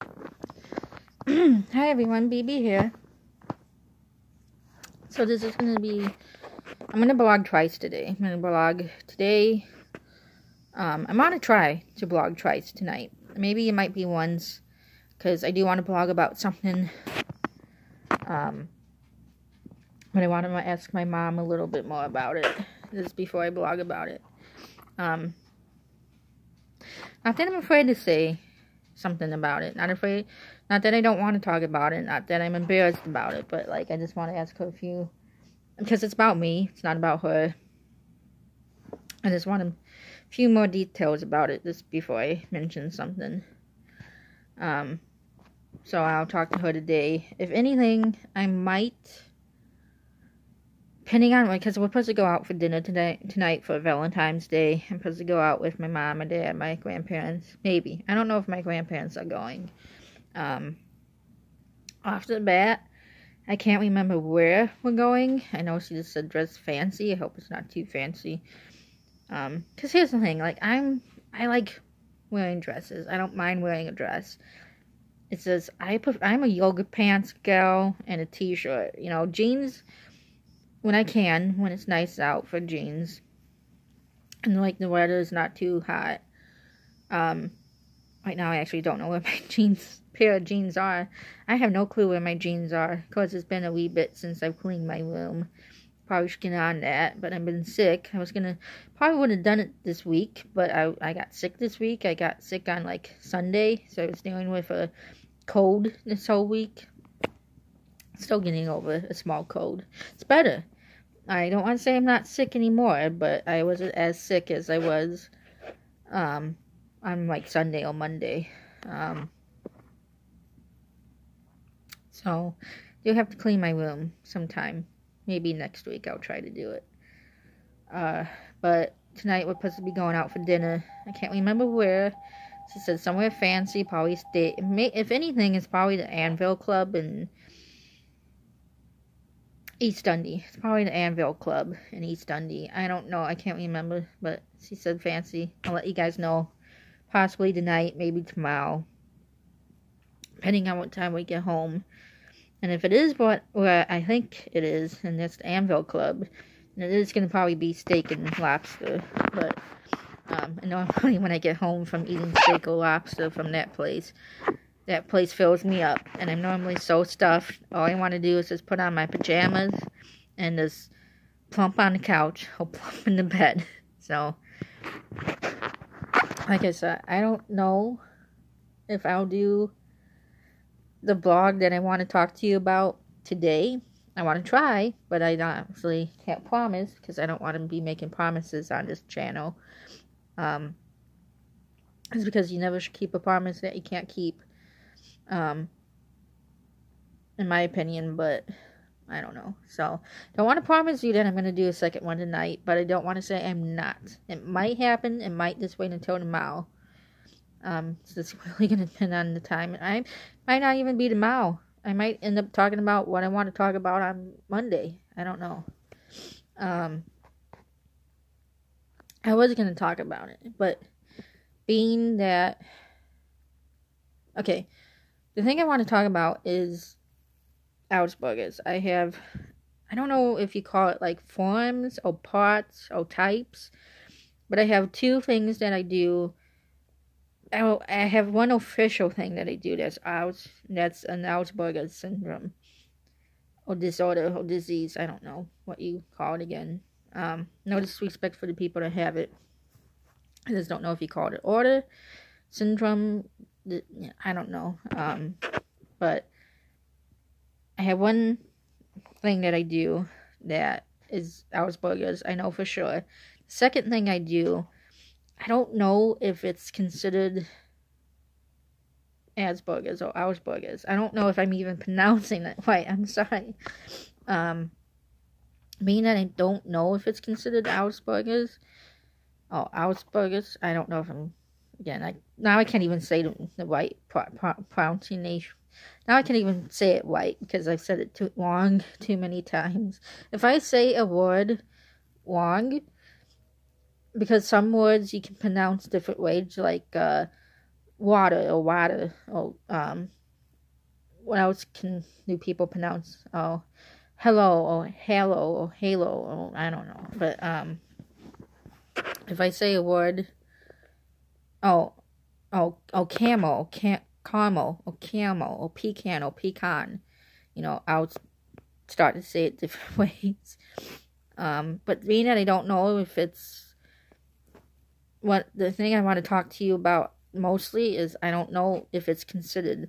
Hi everyone, BB here. So this is going to be, I'm going to blog twice today. I'm going to blog today. I'm going to try to blog twice tonight. Maybe it might be once, because I do want to blog about something. But I want to ask my mom a little bit more about it. This is before I blog about it. Not that I'm afraid to say something about it. Not that I don't want to talk about it. Not that I'm embarrassed about it. But like, I just want to ask her a few, because it's about me. It's not about her. I just want a few more details about it just before I mention something. So I'll talk to her today. If anything, I might, depending on, because we're supposed to go out for dinner tonight for Valentine's Day. I'm supposed to go out with my mom, my dad, my grandparents. Maybe. I don't know if my grandparents are going. Off the bat, I can't remember where we're going. I know she just said dress fancy. I hope it's not too fancy. Because here's the thing, like, I like wearing dresses. I don't mind wearing a dress. It says, I'm a yoga pants gal and a t-shirt. You know, jeans, when I can, when it's nice out for jeans. And, like, the weather is not too hot. Right now I actually don't know where my pair of jeans are. I have no clue where my jeans are, because it's been a wee bit since I've cleaned my room. Probably should get on that, but I've been sick. Probably would have done it this week, but I got sick this week. I got sick on, like, Sunday, so I was dealing with a cold this whole week. Still getting over a small cold. It's better. I don't want to say I'm not sick anymore, but I wasn't as sick as I was, on, like, Sunday or Monday. So, you'll have to clean my room sometime. Maybe next week I'll try to do it. But tonight we're supposed to be going out for dinner. I can't remember where. She said somewhere fancy, probably stay. If anything, it's probably the Anvil Club in East Dundee. It's probably the Anvil Club in East Dundee. I don't know. I can't remember. But she said fancy. I'll let you guys know. Possibly tonight, maybe tomorrow. Depending on what time we get home. And if it is where I think it is, and that's the Anvil Club, and it is going to probably be steak and lobster. But normally when I get home from eating steak or lobster from that place fills me up. And I'm normally so stuffed. All I want to do is just put on my pajamas and just plump on the couch or plump in the bed. So, like I said, I don't know if I'll do the blog that I want to talk to you about today. I want to try, but I obviously can't promise, because I don't want to be making promises on this channel. It's because you never should keep a promise that you can't keep, in my opinion, but I don't know. So, don't want to promise you that I'm going to do a second one tonight, but I don't want to say I'm not. It might happen. It might just wait until tomorrow. So it's really going to depend on the time. I might not even be tomorrow. I might end up talking about what I want to talk about on Monday. I don't know. I was going to talk about it, but being that... Okay, the thing I want to talk about is Augsburgers. I don't know if you call it like forms or parts or types, but I have two things that I do. I have one official thing that I do that's an Augsburger syndrome or disorder or disease. I don't know what you call it again. No disrespect for the people that have it. I just don't know if you call it order, syndrome. I don't know. But I have one thing that I do that is Augsburgers. I know for sure. The second thing I do, I don't know if it's considered Asperger's or Augsburgers. I don't know if I'm even pronouncing it right. I'm sorry. Being that I don't know if it's considered Augsburgers or Augsburgers, I don't know if I'm... Again, now I can't even say the right pronunciation. Now I can't even say it right, because I've said it too many times. If I say a word wrong, because some words you can pronounce different ways, like water, what else do people pronounce? Oh, hello, or halo, or halo, or I don't know. But, if I say a word, oh, camel, caramel, or camel, or pecan, or pecan, I'll start to say it different ways. But being that I don't know if it's, the thing I want to talk to you about mostly is I don't know if it's considered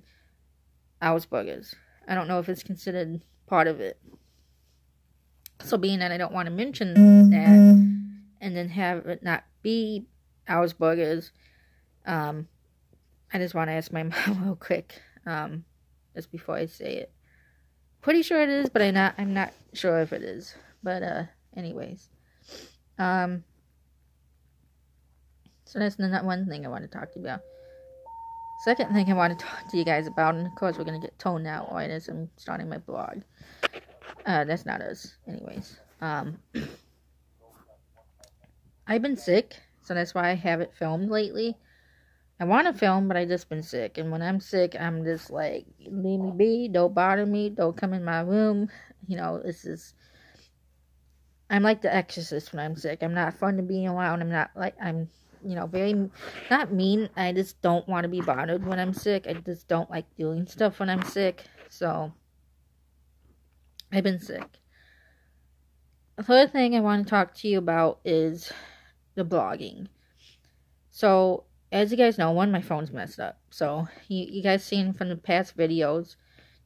Augsburgers. I don't know if it's considered part of it. So being that I don't want to mention that and then have it not be Augsburgers, I just want to ask my mom real quick, just before I say it. Pretty sure it is, but I'm not sure if it is. But anyways, so that's not one thing I want to talk to you about. Second thing I want to talk to you guys about, and of course we're gonna get toned out right as I'm starting my blog. That's not us, anyways. I've been sick, so that's why I haven't filmed lately. I want to film, but I just been sick, and when I'm sick, I'm just like, leave me be, don't bother me, don't come in my room. I'm like the Exorcist when I'm sick. I'm not fun to be around. I'm very, not mean. I just don't want to be bothered when I'm sick. I just don't like doing stuff when I'm sick. So, I've been sick. The third thing I want to talk to you about is the blogging. So, as you guys know, my phone's messed up. So, you guys seen from the past videos,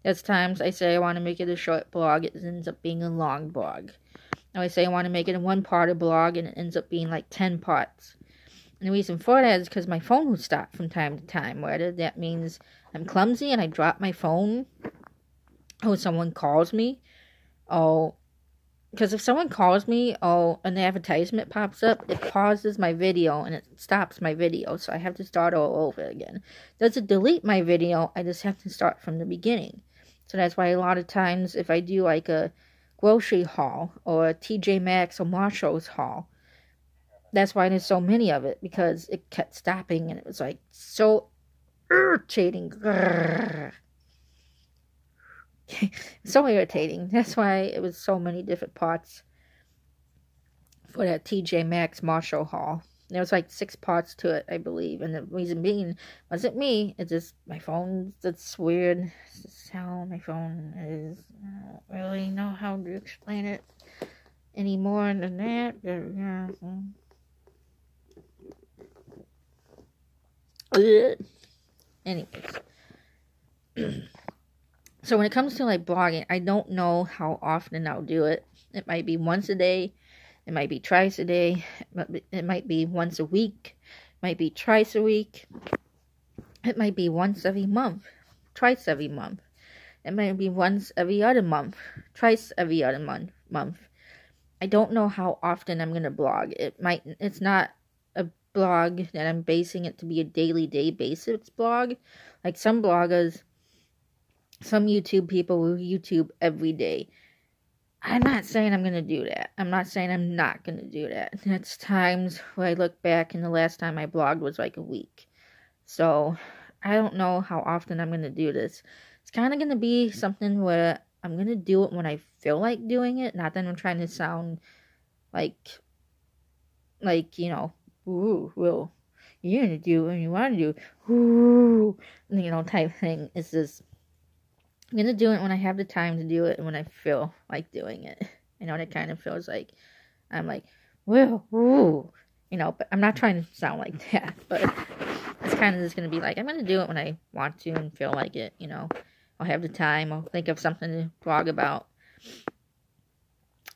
there's times I say I want to make it a short blog, it ends up being a long blog. Now I say I want to make it a one-part blog, and it ends up being like 10 parts. And the reason for that is because my phone will stop from time to time. Whether that means I'm clumsy and I drop my phone, or someone calls me, because if someone calls me, an advertisement pops up, it pauses my video and it stops my video, so I have to start all over again. It doesn't delete my video, I just have to start from the beginning. So that's why a lot of times if I do like a grocery haul or a TJ Maxx or Marshall's haul, that's why there's so many of it, because it kept stopping and it was like so irritating. So irritating. That's why it was so many different parts for that TJ Maxx Marshall haul. There was like 6 parts to it, I believe. And the reason being wasn't me. It's just my phone. That's weird. It's just how my phone is. I don't really know how to explain it any more than that. But, anyways. So when it comes to like blogging, I don't know how often I'll do it. It might be once a day. It might be twice a day. It might be once a week. It might be twice a week. It might be once every month. Twice every month. It might be once every other month. Twice every other month. I don't know how often I'm going to blog. It's not a blog that I'm basing it to be a daily basis blog. Like some bloggers, some YouTube people will YouTube every day. I'm not saying I'm going to do that. I'm not saying I'm not going to do that. That's times where I look back and the last time I blogged was like a week. So, I don't know how often I'm going to do this. It's kind of going to be something where I'm going to do it when I feel like doing it. Not that I'm trying to sound like, ooh, well, you're going to do what you want to do. Ooh, type thing. It's just, I'm going to do it when I have the time to do it and when I feel like doing it. It kind of feels like I'm like, whoa, ooh, but I'm not trying to sound like that. But it's kind of just going to be like, I'm going to do it when I want to and feel like it, I'll have the time. I'll think of something to blog about.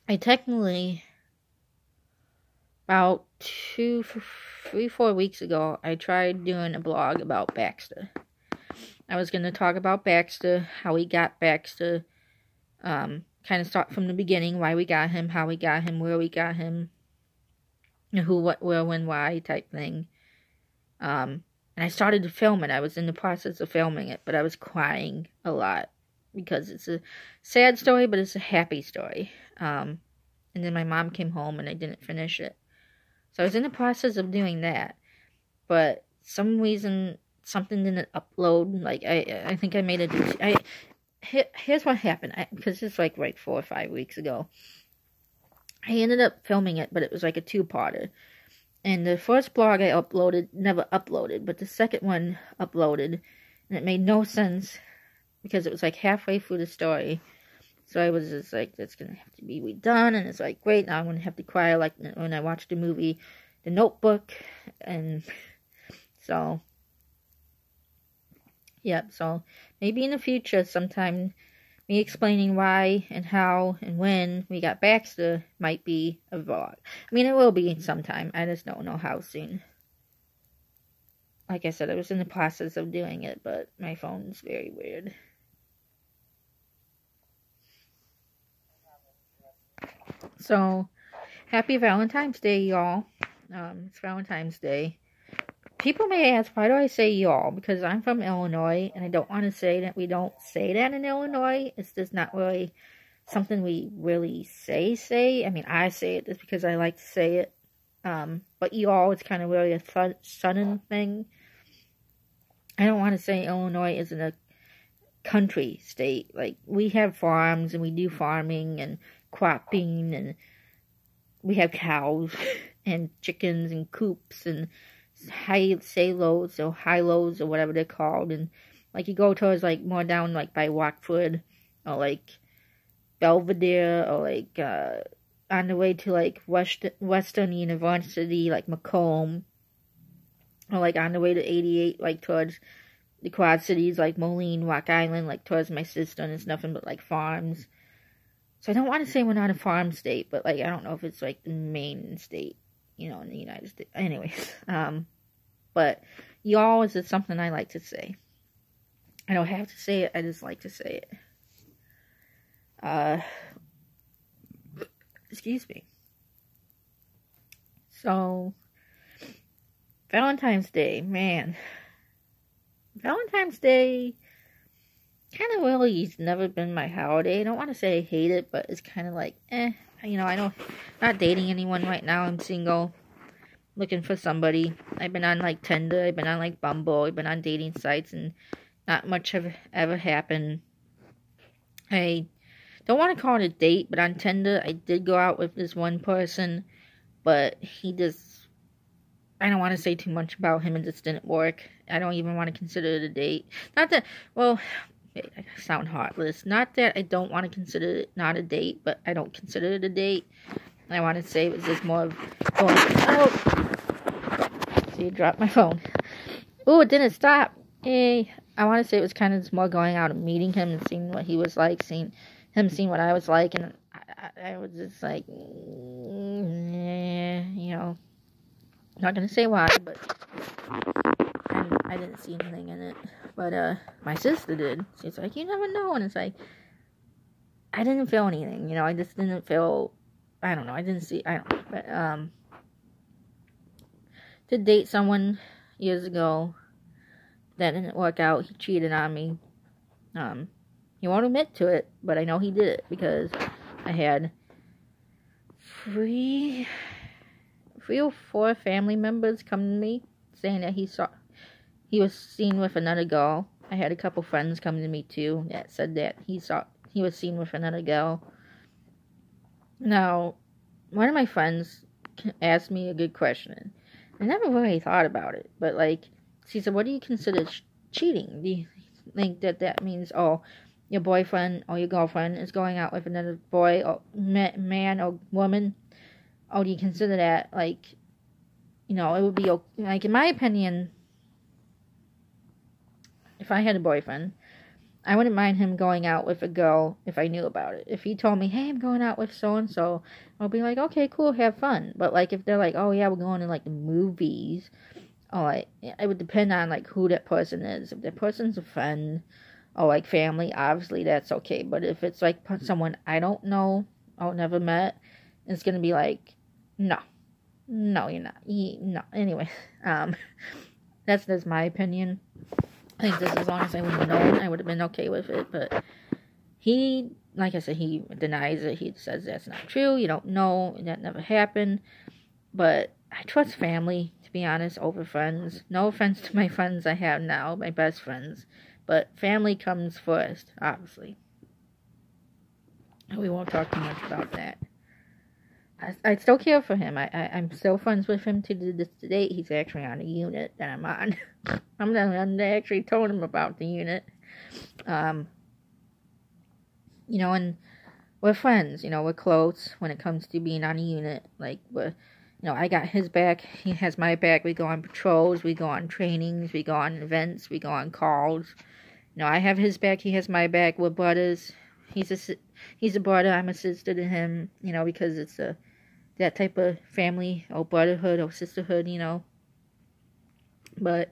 I technically, about 3-4 weeks ago, I tried doing a blog about Baxter. I was going to talk about Baxter, how we got Baxter, kind of start from the beginning, why we got him, how we got him, where we got him, who, what, where, when, why type thing. And I started to film it. I was in the process of filming it, but I was crying a lot because it's a sad story, but it's a happy story. And then my mom came home and I didn't finish it. So I was in the process of doing that, but some reason something didn't upload. Like, I think I made here's what happened. Because it's like 4 or 5 weeks ago. I ended up filming it, but it was like a 2-parter. And the first blog I uploaded never uploaded, but the second one uploaded. And it made no sense because it was like halfway through the story. So I was just like, that's going to have to be redone. And it's like, great, now I'm going to have to cry like when I watched the movie The Notebook. And so, yeah, so maybe in the future sometime me explaining why and how and when we got Baxter might be a vlog. I mean, it will be sometime. I just don't know how soon. Like I said, I was in the process of doing it, but my phone's very weird. So, happy Valentine's Day, y'all. It's Valentine's Day. People may ask, why do I say y'all? Because I'm from Illinois, and I don't want to say that we don't say that in Illinois. It's just not really something we really say. I mean, I say it just because I like to say it. But y'all, it's kind of really a southern thing. I don't want to say Illinois isn't a country state. Like, we have farms, and we do farming, and cropping, and we have cows, and chickens, and coops, and silos or high-lows or whatever they're called, and like you go towards like more down like by Rockford or like Belvedere or like on the way to like Western University like Macomb, or like on the way to 88 like towards the Quad Cities like Moline, Rock Island, like towards my sister, and it's nothing but like farms. So I don't want to say we're not a farm state, but like I don't know if it's like the main state, you know, in the United States. Anyways, but y'all is just something I like to say. I don't have to say it, I just like to say it. Excuse me. So, Valentine's Day, man. Valentine's Day kind of really has never been my holiday. I don't want to say I hate it, but it's kind of like, you know, I don't, not dating anyone right now. I'm single, looking for somebody. I've been on like Tinder, I've been on like Bumble, I've been on dating sites, and not much have ever happened. I don't want to call it a date, but on Tinder, I did go out with this one person, but he just, I don't want to say too much about him, it just didn't work. I don't even want to consider it a date. Not that, well, I sound heartless. Not that I don't want to consider it not a date, but I don't consider it a date. I want to say it was just more of going, oh, see, you dropped my phone. Oh, it didn't stop. Hey, I want to say it was kind of just more going out and meeting him and seeing what he was like, seeing what I was like, and I was just like, you know, not gonna say why, but I didn't see anything in it. But my sister did. She's like, you never know, and it's like, I didn't feel anything, you know. I just didn't feel. I don't know. I didn't see. I don't know. But did date someone years ago. That didn't work out. He cheated on me. He won't admit to it, but I know he did it because I had three or four family members come to me saying that he was seen with another girl. I had a couple friends come to me too that said that he was seen with another girl. Now, one of my friends asked me a good question. I never really thought about it, but like, she said, what do you consider cheating? Do you think that means, oh, your boyfriend or your girlfriend is going out with another boy or man or woman? Or do you consider that, like, you know, it would be, like, in my opinion, if I had a boyfriend, I wouldn't mind him going out with a girl if I knew about it. If he told me, hey, I'm going out with so-and-so, I'll be like, okay, cool, have fun. But, like, if they're like, oh, yeah, we're going to, like, the movies, or, like, it would depend on, like, who that person is. If that person's a friend or, like, family, obviously that's okay. But if it's, like, someone I don't know or never met, it's going to be like, no, you're not. No. Anyway, that's my opinion. I think just as long as I would have known, I would have been okay with it. But he, like I said, he denies it. He says that's not true. You don't know. That never happened. But I trust family to to be honest, over friends. No offense to my friends I have now, my best friends. But family comes first, obviously. We won't talk too much about that. I still care for him. I'm still friends with him to this date. He's actually on a unit that I'm on. I'm actually told him about the unit. And we're friends. We're close when it comes to being on a unit. Like, I got his back. He has my back. We go on patrols. We go on trainings. We go on events. We go on calls. I have his back. He has my back. We're brothers. He's a brother. I'm a sister to him. Because it's that type of family or brotherhood or sisterhood. But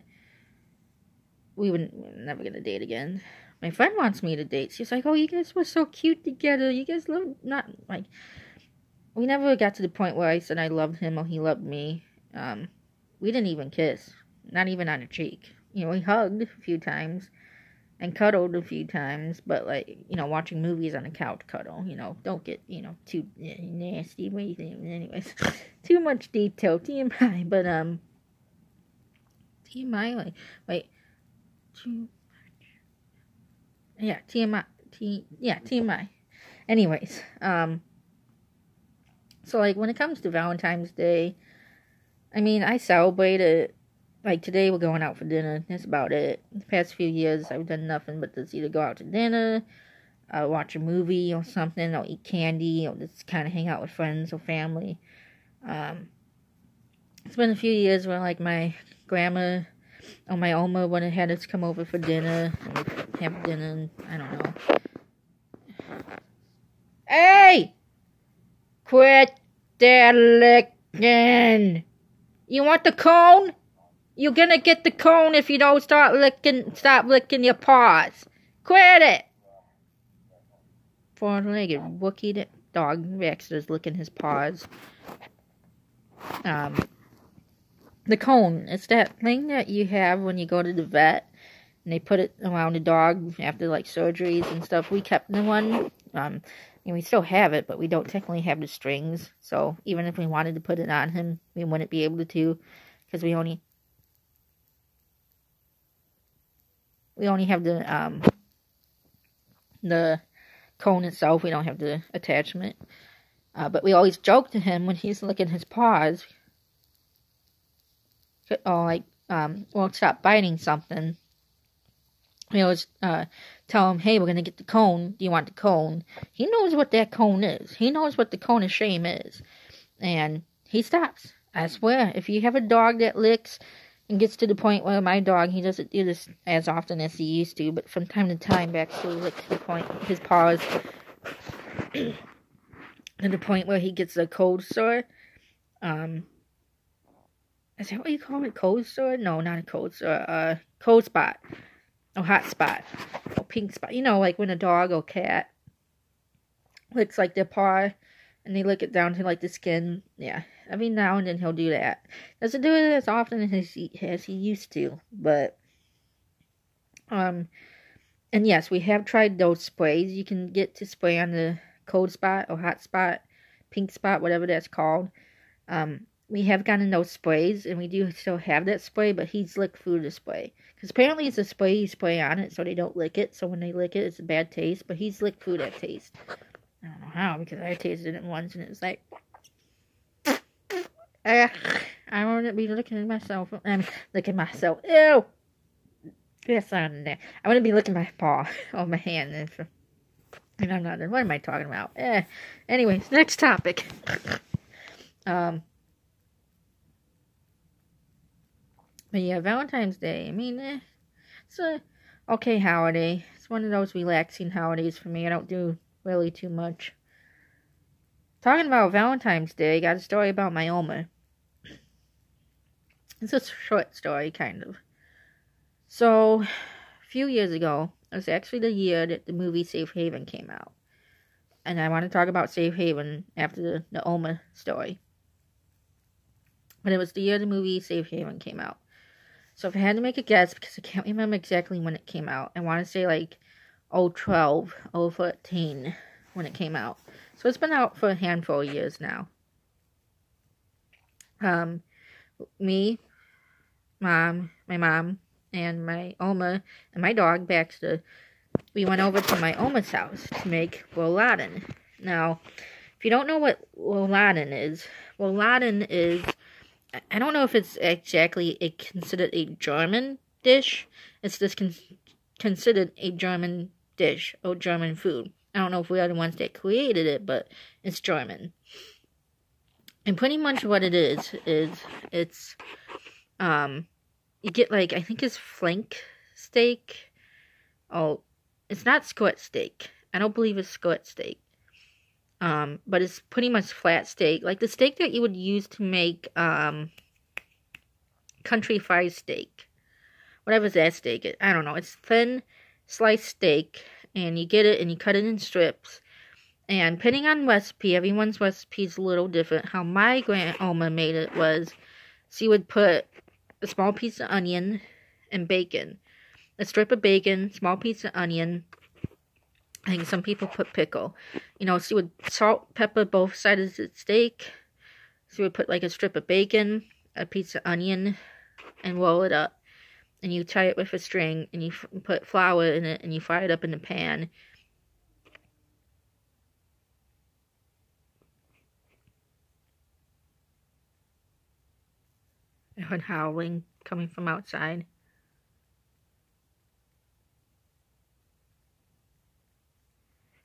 we're never gonna date again. My friend wants me to date. She's like, "Oh, you guys were so cute together. You guys love not like." We never got to the point where I said I loved him or he loved me. We didn't even kiss, not even on a cheek. We hugged a few times and cuddled a few times, but watching movies on the couch cuddle. Don't get too nasty. What do you think? Anyways, too much detail. TMI, but TMI. Wait. Too much. Yeah, TMI. TMI. Anyways, so when it comes to Valentine's Day, I celebrate it. Like today we're going out for dinner. That's about it. The past few years I've done nothing but just either go out to dinner, watch a movie or something, or eat candy, or just kind of hang out with friends or family. It's been a few years where my grandma or my Oma would have had us come over for dinner and we'd have dinner and I don't know. Hey! Quit that licking! You want the cone? You're gonna get the cone if you don't stop licking your paws. Quit it! Four-legged Wookiee dog Rex is licking his paws. The cone, it's that thing that you have when you go to the vet and they put it around the dog after surgeries and stuff. We kept the one, and we still have it, but we don't technically have the strings. So even if we wanted to put it on him, we wouldn't be able to because we only have the cone itself. We don't have the attachment. But we always joke to him when he's licking his paws. Or won't stop biting something. We always tell him, hey, we're going to get the cone. Do you want the cone? He knows what that cone is. He knows what the cone of shame is. And he stops. I swear, if you have a dog that licks and gets to the point where my dog, he doesn't do this as often as he used to, but from time to time, actually licks to the point, his paws, to the point where he gets a cold sore. Is that what you call it? Cold sore? No, not a cold sore. Cold spot. Or hot spot. Or pink spot. When a dog or cat licks their paw and they lick it down to the skin. Yeah. Every now and then he'll do that. Doesn't do it as often as he used to. But and yes, we have tried those sprays. You can get to spray on the cold spot or hot spot, pink spot, whatever that's called. We have gotten those sprays, and we do still have that spray, but he's licked through the spray. Because apparently it's a spray you spray on it so they don't lick it. So when they lick it, it's a bad taste. But he's licked through that taste. I don't know how, because I tasted it once, and it's like... I want to be looking at myself. Licking myself. Ew! That's not in there. I want to be licking my paw or my hand. And I'm not. What am I talking about? Anyways, next topic. But yeah, Valentine's Day. It's a okay holiday. It's one of those relaxing holidays for me. I don't do really too much. Talking about Valentine's Day, I got a story about my Oma. It's a short story, kind of. So, a few years ago, it was actually the year that the movie Safe Haven came out. And I want to talk about Safe Haven after the Oma story. But it was the year the movie Safe Haven came out. So if I had to make a guess, because I can't remember exactly when it came out, I want to say 2012, 2014 when it came out. So it's been out for a handful of years now. Me, my mom, and my Oma, and my dog, Baxter, we went over to my Oma's house to make rouladen. Now, if you don't know what rouladen is, I don't know if it's exactly considered a German dish. It's just considered a German dish or German food. I don't know if we are the ones that created it, but it's German. And pretty much what it is it's you get like, I think it's flank steak. Oh, it's not skillet steak. I don't believe it's skillet steak. But it's pretty much flat steak, like the steak that you would use to make country fried steak. Whatever that steak is. I don't know. It's thin sliced steak, and you get it and you cut it in strips. And depending on recipe, everyone's recipe is a little different. How my grandma made it was, she would put a small piece of onion and bacon. A strip of bacon, small piece of onion. I think some people put pickle. You know, she would salt, pepper both sides of the steak. She would put like a strip of bacon, a piece of onion, and roll it up. And you tie it with a string, and you put flour in it, and you fry it up in the pan. I heard howling coming from outside.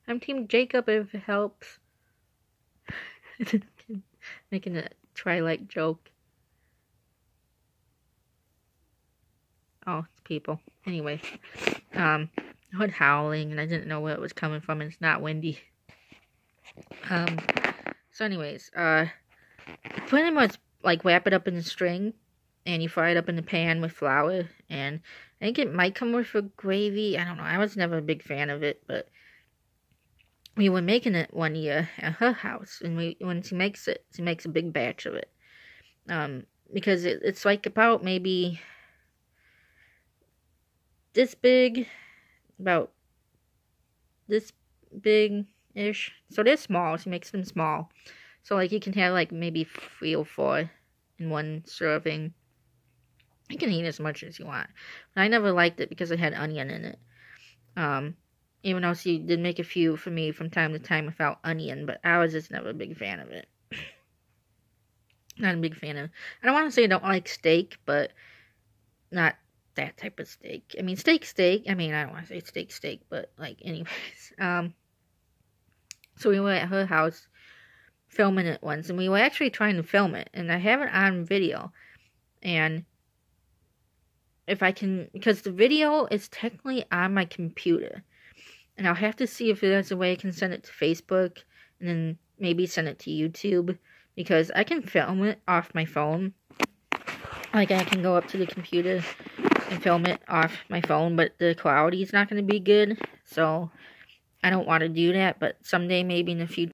I'm Team Jacob if it helps. Making a Twilight joke. Oh, it's people. Anyway, I heard howling and I didn't know where it was coming from, and it's not windy. So anyways, pretty much like wrap it up in a string, and you fry it up in the pan with flour, and I think it might come with a gravy. I don't know. I was never a big fan of it, but we were making it one year at her house, and when she makes it, she makes a big batch of it. Because it's like about maybe this big, about this big-ish. So they're small. She makes them small. So like you can have like maybe 3 or 4 in one serving. You can eat as much as you want. But I never liked it because it had onion in it. Even though she did make a few for me from time to time without onion, but I was just never a big fan of it. Not a big fan of. I don't want to say I don't like steak, but not that type of steak. I mean, steak. I mean, I don't want to say steak, but like, anyways. So we were at her house filming it once, and we were actually trying to film it, and I have it on video. And if I can, because the video is technically on my computer, and I'll have to see if there's a way I can send it to Facebook, and then maybe send it to YouTube, because I can film it off my phone. Like, I can go up to the computer and film it off my phone, but the quality is not going to be good, so I don't want to do that, but someday, maybe in the future,